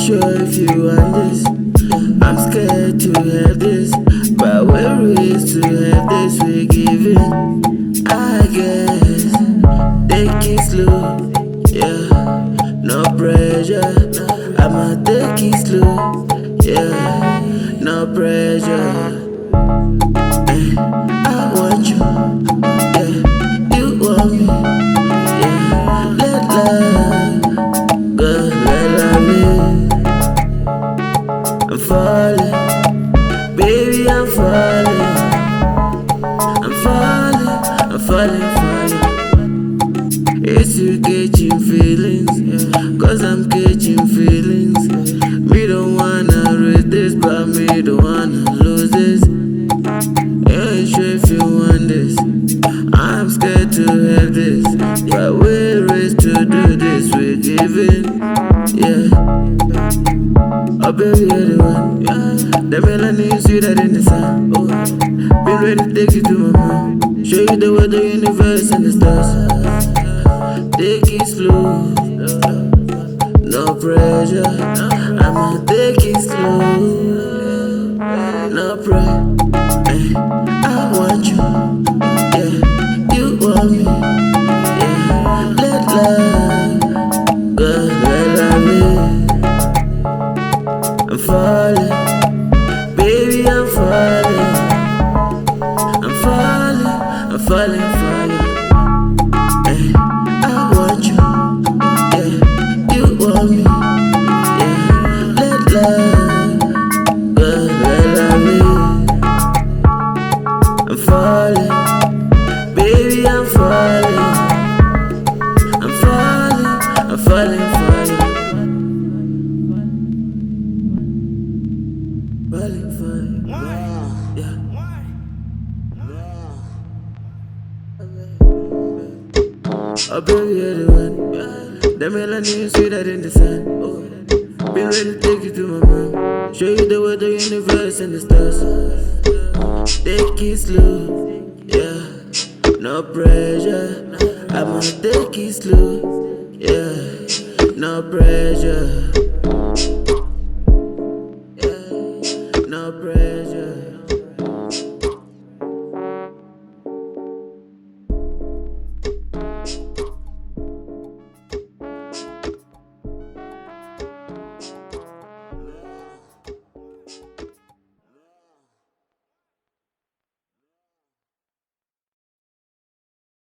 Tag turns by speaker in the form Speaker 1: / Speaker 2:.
Speaker 1: sure if you want this. I'm scared to have this, but we're raised to have this. We're giving, I guess. Take it slow, yeah. No pressure. I'ma take it slow, yeah. No pressure. I want you, yeah. You want me, yeah. Let love go, let love in. I'm falling, baby, I'm falling. I'm falling, I'm falling for you. It's you catching feelings, yeah. Cause I'm catching feelings, yeah. Me don't wanna read this, but me don't wanna lose this. Ain't sure if you want this. I'm scared to have this, but we're raised to do this. We're giving, yeah. Oh baby, you're the one, yeah. The melanin sweeter than the sun. Oh, been ready to take you to my mom. Show you the world, the universe and the stars. Take it slow, no pressure. I'ma take it slow, no pressure. I want you, yeah. You want me, yeah. Let love go, let love in. I'm falling, baby, I'm falling. I'm falling, I'm falling for you. I want you, yeah. You want me, yeah. Let love go, let love in. I'm falling, baby, I'm falling. I'm falling, I'm falling for you. Falling for you, yeah. Oh baby, you're the one, yeah. The melanin sweeter than the sun. Oh, been ready to take you to my mom. Show you the world, the universe and the stars. Take it slow, yeah. No pressure. I'ma take it slow, yeah. No pressure.